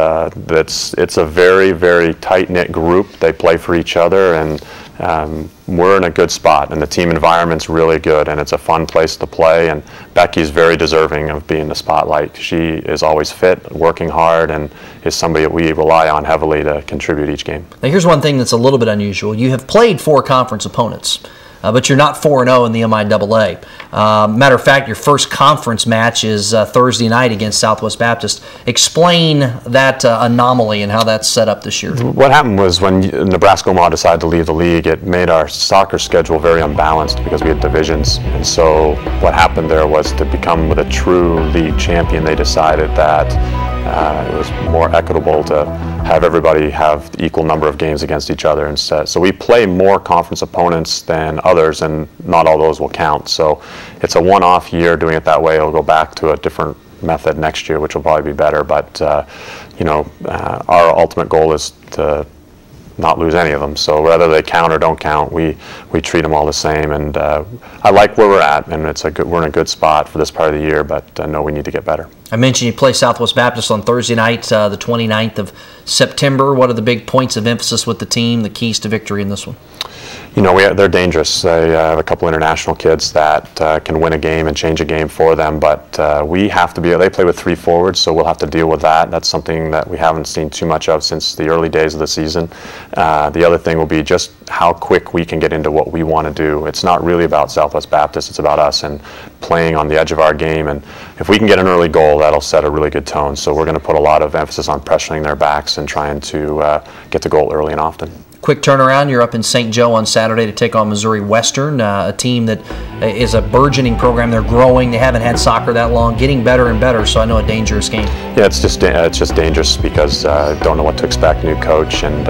it's a very, very tight-knit group. They play for each other, and we're in a good spot, and the team environment's really good, and it's a fun place to play, and Becky's very deserving of being the spotlight. She is always fit, working hard, and is somebody that we rely on heavily to contribute each game. Now here's one thing that's a little bit unusual. You have played 4 conference opponents, but you're not 4-0 in the MIAA. Matter of fact, your first conference match is Thursday night against Southwest Baptist. Explain that anomaly and how that's set up this year. What happened was when Nebraska-Omaha decided to leave the league, it made our soccer schedule very unbalanced because we had divisions. And so what happened there was to become the true league champion, they decided that it was more equitable to have everybody have the equal number of games against each other instead. So we play more conference opponents than others, and not all those will count. So it's a one-off year doing it that way. It'll go back to a different method next year, which will probably be better. But our ultimate goal is to not lose any of them. So whether they count or don't count, we treat them all the same. And I like where we're at, and we're in a good spot for this part of the year. But I know we need to get better. I mentioned you play Southwest Baptist on Thursday night, the 29th of September. What are the big points of emphasis with the team, the keys to victory in this one? They're dangerous. They have a couple international kids that can win a game and change a game for them, but we have to be, they play with 3 forwards, so we'll have to deal with that. That's something that we haven't seen too much of since the early days of the season. The other thing will be just how quick we can get into what we want to do. It's not really about Southwest Baptist, it's about us and playing on the edge of our game, and if we can get an early goal, that'll set a really good tone. So we're going to put a lot of emphasis on pressuring their backs and trying to get the goal early and often. Quick turnaround, you're up in St. Joe on Saturday to take on Missouri Western, a team that is a burgeoning program. They're growing. They haven't had soccer that long, getting better and better, so I know a dangerous game. Yeah, it's just dangerous because don't know what to expect, new coach, and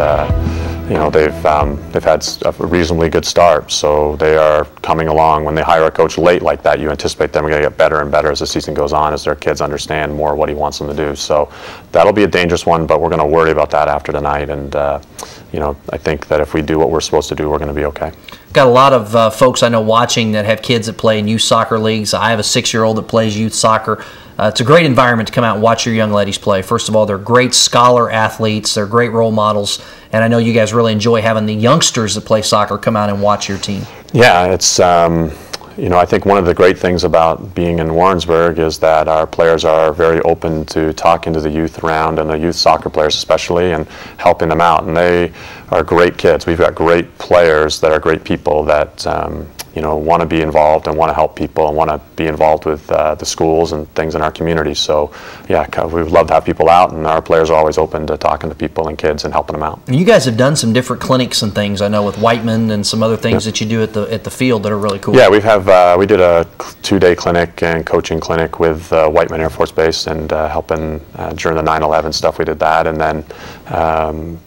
they've had a reasonably good start, so they are coming along. When they hire a coach late like that, you anticipate them going to get better and better as the season goes on, as their kids understand more what he wants them to do. So that'll be a dangerous one, but we're going to worry about that after tonight, and I think that if we do what we're supposed to do, we're going to be okay. Got a lot of folks I know watching that have kids that play in youth soccer leagues. I have a 6-year-old that plays youth soccer. It's a great environment to come out and watch your young ladies play. First of all, they're great scholar athletes. They're great role models. And I know you guys really enjoy having the youngsters that play soccer come out and watch your team. Yeah, it's I think one of the great things about being in Warrensburg is that our players are very open to talking to the youth around, and the youth soccer players especially, and helping them out. And they are great kids. We've got great players that are great people that want to be involved and want to help people and want to be involved with the schools and things in our community. So yeah, we would love to have people out, and our players are always open to talking to people and kids and helping them out. And you guys have done some different clinics and things, I know, with Whiteman and some other things that you do at the field that are really cool. Yeah, we did a 2-day clinic and coaching clinic with Whiteman Air Force Base, and helping during the 9/11 stuff. We did that, and then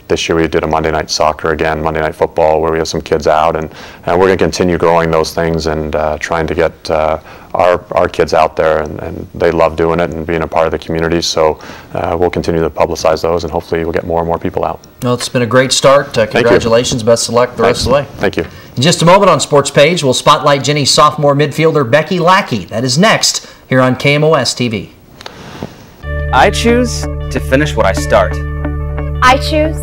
this year we did a Monday night soccer again, Monday night football, where we have some kids out, and we're going to continue growing those things and trying to get our kids out there, and they love doing it and being a part of the community. So we'll continue to publicize those, and hopefully we'll get more and more people out. Well, it's been a great start. Congratulations. Best of luck the rest of the way. Thank you. In just a moment on Sports Page, we'll spotlight Jennies sophomore midfielder Becky Lackey. That is next here on KMOS-TV. I choose to finish what I start. I choose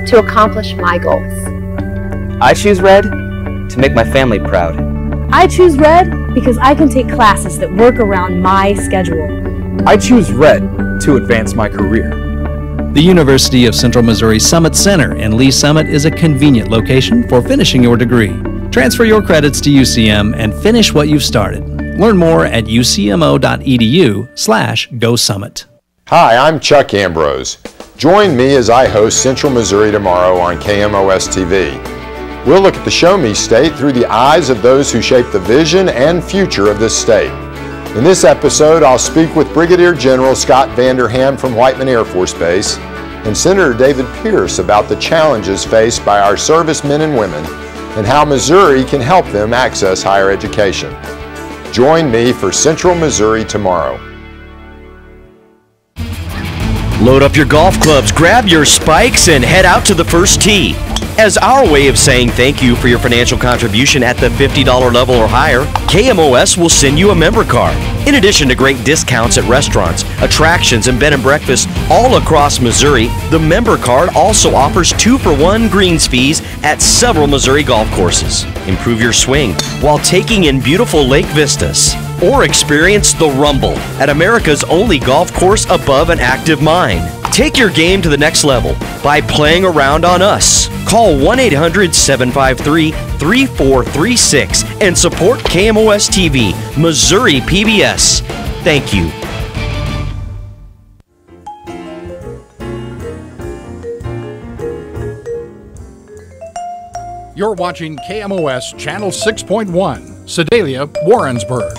to accomplish my goals. I choose red to make my family proud. I choose red because I can take classes that work around my schedule. I choose red to advance my career. The University of Central Missouri Summit Center in Lee Summit is a convenient location for finishing your degree. Transfer your credits to UCM and finish what you've started. Learn more at ucmo.edu/GoSummit. Hi, I'm Chuck Ambrose. Join me as I host Central Missouri Tomorrow on KMOS-TV. We'll look at the Show Me State through the eyes of those who shape the vision and future of this state. In this episode, I'll speak with Brigadier General Scott Vanderham from Whiteman Air Force Base and Senator David Pierce about the challenges faced by our servicemen and women and how Missouri can help them access higher education. Join me for Central Missouri Tomorrow. Load up your golf clubs, grab your spikes, and head out to the first tee. As our way of saying thank you for your financial contribution at the $50 level or higher, KMOS will send you a member card. In addition to great discounts at restaurants, attractions, and bed and breakfast all across Missouri, the member card also offers 2-for-1 greens fees at several Missouri golf courses. Improve your swing while taking in beautiful lake vistas. Or experience the Rumble at America's only golf course above an active mine. Take your game to the next level by playing around on us. Call 1-800-753-3436 and support KMOS-TV, Missouri PBS. Thank you. You're watching KMOS Channel 6.1, Sedalia, Warrensburg.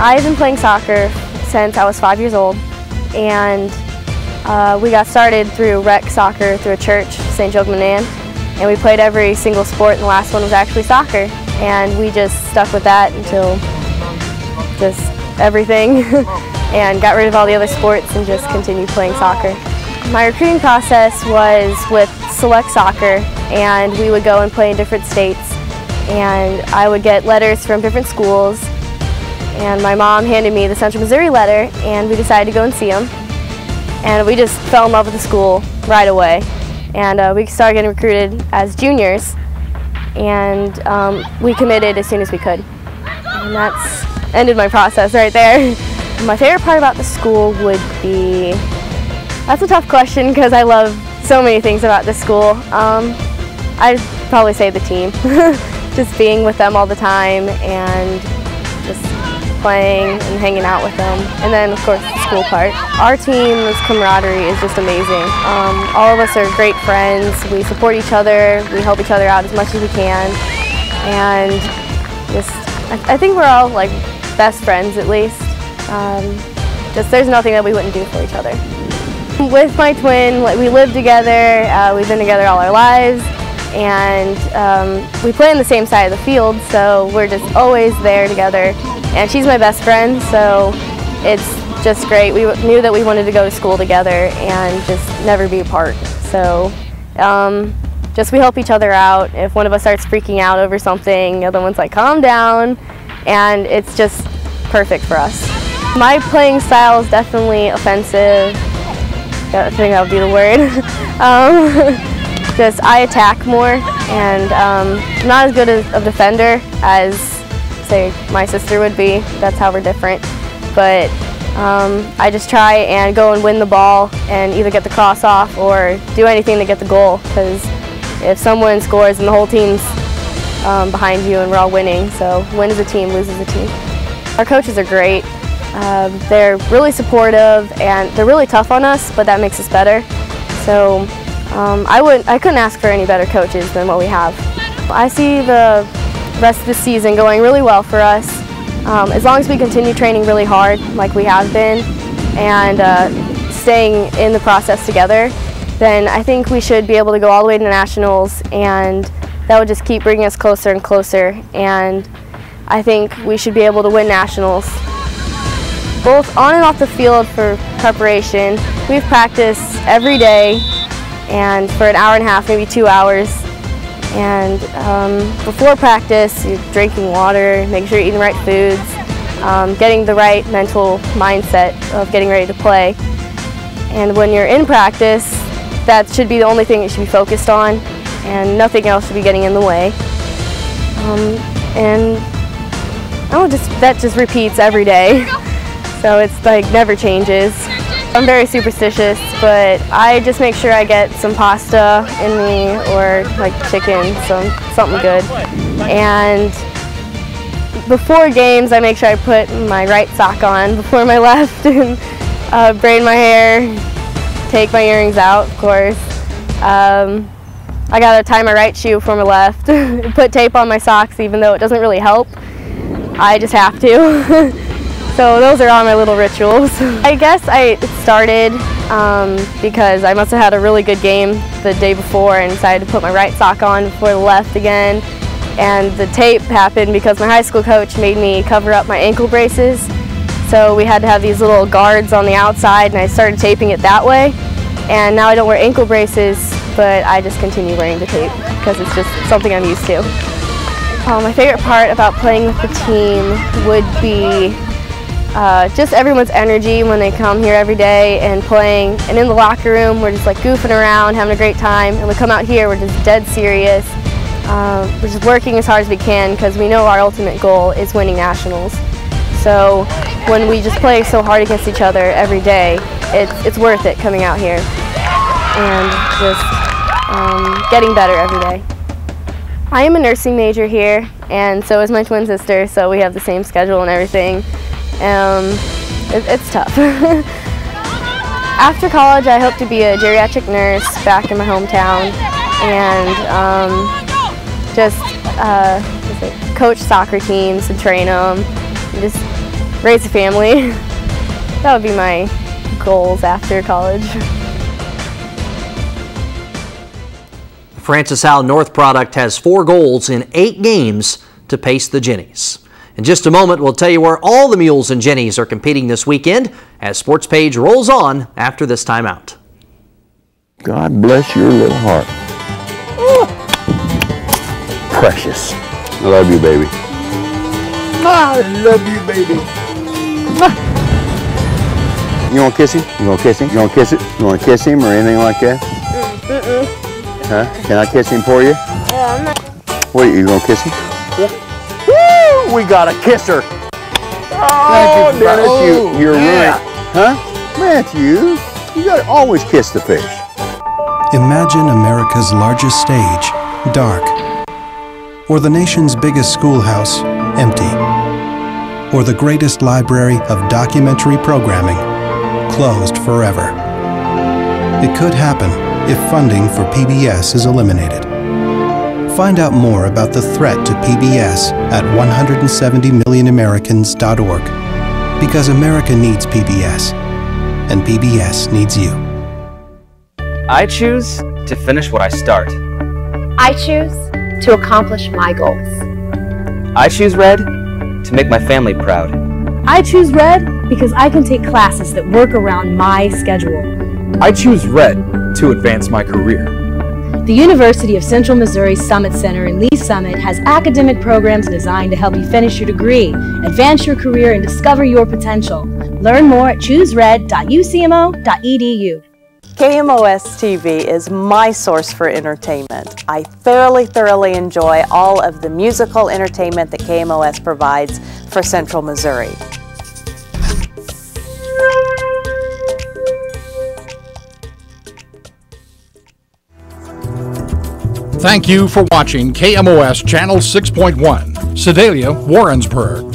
I've been playing soccer since I was 5 years old, and we got started through rec soccer through a church, St. Joe Manan, and we played every single sport, and the last one was actually soccer, and we just stuck with that until just everything and got rid of all the other sports and just continued playing soccer. My recruiting process was with select soccer, and we would go and play in different states, and I would get letters from different schools. And my mom handed me the Central Missouri letter, and we decided to go and see them. And we just fell in love with the school right away. And we started getting recruited as juniors, and we committed as soon as we could. And that's ended my process right there. My favorite part about the school would be, that's a tough question because I love so many things about this school. I'd probably say the team. Just being with them all the time and just playing and hanging out with them. And then, of course, the school part. Our team's camaraderie is just amazing. All of us are great friends. We support each other. We help each other out as much as we can. And just, I think we're all like best friends at least. Just there's nothing that we wouldn't do for each other. With my twin, we live together. We've been together all our lives. And we play on the same side of the field, so we're just always there together. And she's my best friend, so it's just great. We knew that we wanted to go to school together and just never be apart. So just we help each other out. If one of us starts freaking out over something, the other one's like, calm down. And it's just perfect for us. My playing style is definitely offensive. I think that would be the word. Just I attack more, and I'm not as good a defender as, say, my sister would be. That's how we're different. But I just try and go and win the ball and either get the cross off or do anything to get the goal, because if someone scores and the whole team's behind you and we're all winning, so win as a team, lose as a team. Our coaches are great. They're really supportive and they're really tough on us, but that makes us better. So I couldn't ask for any better coaches than what we have. I see the rest of the season going really well for us. As long as we continue training really hard like we have been and staying in the process together, then I think we should be able to go all the way to the Nationals, and that would just keep bringing us closer and closer, and I think we should be able to win Nationals. Both on and off the field for preparation, we've practiced every day and for an hour and a half, maybe 2 hours. And before practice, you're drinking water, making sure you're eating the right foods, getting the right mental mindset of getting ready to play. And when you're in practice, that should be the only thing you should be focused on, and nothing else should be getting in the way. That just repeats every day. So it's like never changes. I'm very superstitious, but I just make sure I get some pasta in me, or like chicken, something good. And before games, I make sure I put my right sock on before my left and braid my hair, take my earrings out, of course. I gotta tie my right shoe before my left, put tape on my socks even though it doesn't really help. I just have to. So those are all my little rituals. I guess it started because I must have had a really good game the day before and decided to put my right sock on before the left again. And the tape happened because my high school coach made me cover up my ankle braces. So we had to have these little guards on the outside, and I started taping it that way. And now I don't wear ankle braces, but I just continue wearing the tape because it's just something I'm used to. My favorite part about playing with the team would be just everyone's energy when they come here every day and playing. And in the locker room, we're just like goofing around, having a great time. And we come out here, we're just dead serious. We're just working as hard as we can because we know our ultimate goal is winning nationals. So when we just play so hard against each other every day, it's worth it coming out here and just getting better every day. I am a nursing major here, and so is my twin sister, so we have the same schedule and everything. It's tough. After college, I hope to be a geriatric nurse back in my hometown and just coach soccer teams and train them, and just raise a family. That would be my goals after college. Francis Howell North product has 4 goals in 8 games to pace the Jennies. In just a moment, we'll tell you where all the Mules and Jennies are competing this weekend as Sports Page rolls on after this timeout. God bless your little heart. Precious. I love you, baby. I love you, baby. You want to kiss him? You want to kiss him? You want to kiss it? You want to kiss him or anything like that? Huh? Can I kiss him for you? What, you going to kiss him? Yeah. Woo! We got a kisser. Oh, Dennis, you're right. Huh? Matthew, you got to always kiss the fish. Imagine America's largest stage, dark. Or the nation's biggest schoolhouse, empty. Or the greatest library of documentary programming, closed forever. It could happen if funding for PBS is eliminated. Find out more about the threat to PBS at 170millionamericans.org. Because America needs PBS, and PBS needs you. I choose to finish what I start. I choose to accomplish my goals. I choose red to make my family proud. I choose red because I can take classes that work around my schedule. I choose red to advance my career. The University of Central Missouri Summit Center in Lee Summit has academic programs designed to help you finish your degree, advance your career, and discover your potential. Learn more at choosered.ucmo.edu. KMOS-TV is my source for entertainment. I thoroughly enjoy all of the musical entertainment that KMOS provides for Central Missouri. Thank you for watching KMOS Channel 6.1, Sedalia, Warrensburg.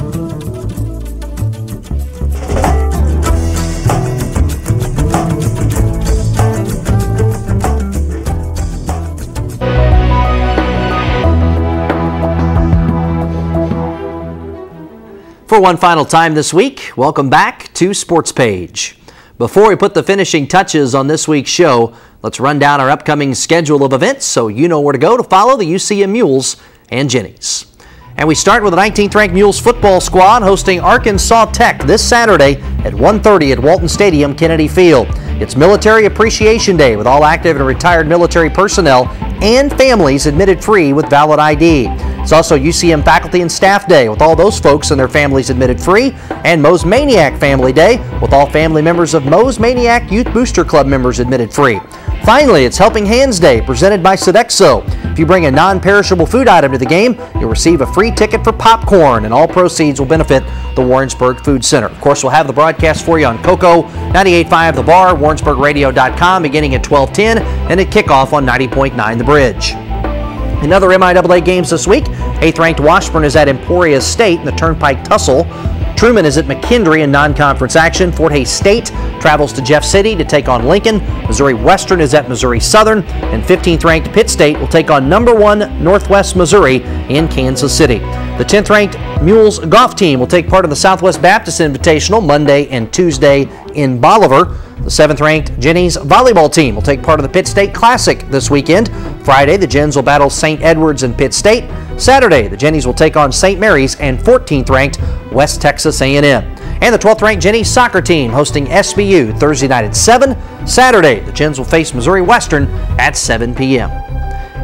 For one final time this week, welcome back to Sports Page. Before we put the finishing touches on this week's show, let's run down our upcoming schedule of events so you know where to go to follow the UCM Mules and Jennies. And we start with the 19th ranked Mules football squad hosting Arkansas Tech this Saturday at 1:30 at Walton Stadium, Kennedy Field. It's Military Appreciation Day with all active and retired military personnel and families admitted free with valid ID. It's also UCM Faculty and Staff Day with all those folks and their families admitted free, and Moe's Maniac Family Day with all family members of Moe's Maniac Youth Booster Club members admitted free. Finally, it's Helping Hands Day presented by Sodexo. If you bring a non-perishable food item to the game, you'll receive a free ticket for popcorn, and all proceeds will benefit the Warrensburg Food Center. Of course, we'll have the broadcast for you on KOCO 98.5 The Bar, WarrensburgRadio.com beginning at 12:10 and at kickoff on 90.9 The Bridge. In other MIAA games this week, 8th-ranked Washburn is at Emporia State in the Turnpike Tussle. Truman is at McKendree in non-conference action. Fort Hays State travels to Jeff City to take on Lincoln. Missouri Western is at Missouri Southern, and 15th-ranked Pitt State will take on number 1 Northwest Missouri in Kansas City. The 10th-ranked Mules golf team will take part of the Southwest Baptist Invitational Monday and Tuesday in Bolivar. The 7th-ranked Jennies volleyball team will take part of the Pitt State Classic this weekend. Friday, the Gens will battle St. Edwards and Pitt State. Saturday, the Jennies will take on St. Mary's and 14th-ranked West Texas A&M. And the 12th-ranked Jennies soccer team hosting SBU Thursday night at 7. Saturday, the Gens will face Missouri Western at 7 p.m.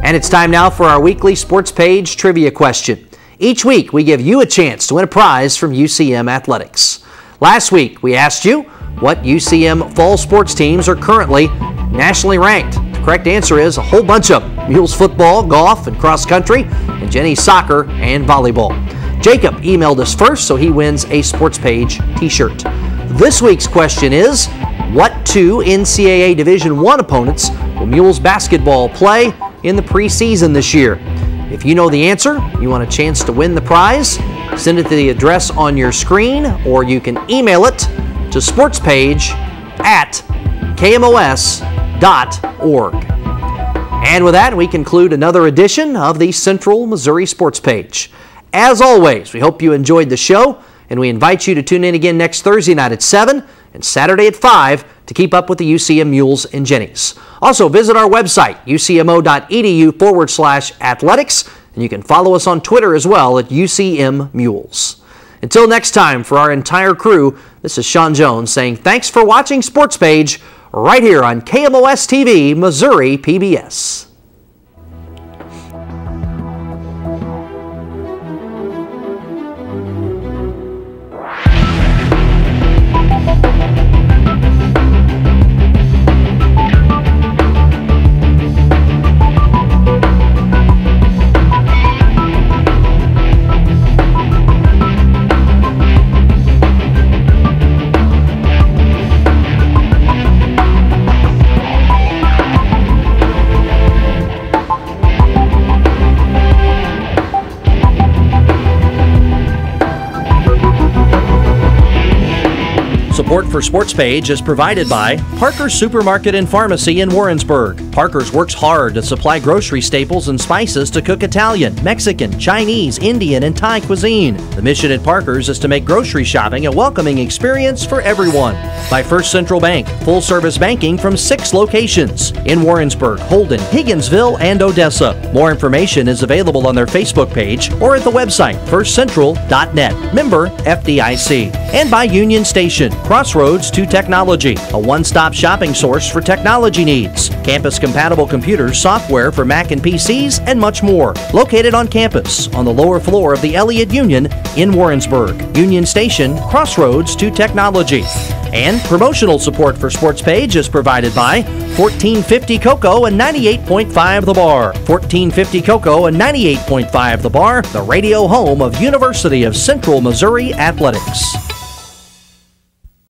And it's time now for our weekly Sports Page trivia question. Each week, we give you a chance to win a prize from UCM Athletics. Last week, we asked you what UCM fall sports teams are currently nationally ranked. The correct answer is a whole bunch of them. Mules football, golf, and cross country, and Jennies soccer and volleyball. Jacob emailed us first, so he wins a Sports Page t-shirt. This week's question is, what 2 NCAA Division I opponents will Mules basketball play in the preseason this year? If you know the answer, you want a chance to win the prize, send it to the address on your screen, or you can email it to sportspage@kmos.org. And with that, we conclude another edition of the Central Missouri Sports Page. As always, we hope you enjoyed the show, and we invite you to tune in again next Thursday night at 7 and Saturday at 5 to keep up with the UCM Mules and Jennies. Also, visit our website, ucmo.edu/athletics, and you can follow us on Twitter as well at UCM Mules. Until next time, for our entire crew, this is Shawn Jones saying thanks for watching Sports Page right here on KMOS-TV, Missouri PBS. Support for Sports Page is provided by Parker's Supermarket and Pharmacy in Warrensburg. Parker's works hard to supply grocery staples and spices to cook Italian, Mexican, Chinese, Indian, and Thai cuisine. The mission at Parker's is to make grocery shopping a welcoming experience for everyone. By First Central Bank, full-service banking from 6 locations in Warrensburg, Holden, Higginsville, and Odessa. More information is available on their Facebook page or at the website firstcentral.net. Member FDIC. And by Union Station, Crossroads to Technology, a one-stop shopping source for technology needs. Campus-compatible computers, software for Mac and PCs, and much more. Located on campus, on the lower floor of the Elliott Union in Warrensburg. Union Station, Crossroads to Technology. And promotional support for Sports Page is provided by 1450 Cocoa and 98.5 The Bar. 1450 Cocoa and 98.5 The Bar, the radio home of University of Central Missouri Athletics.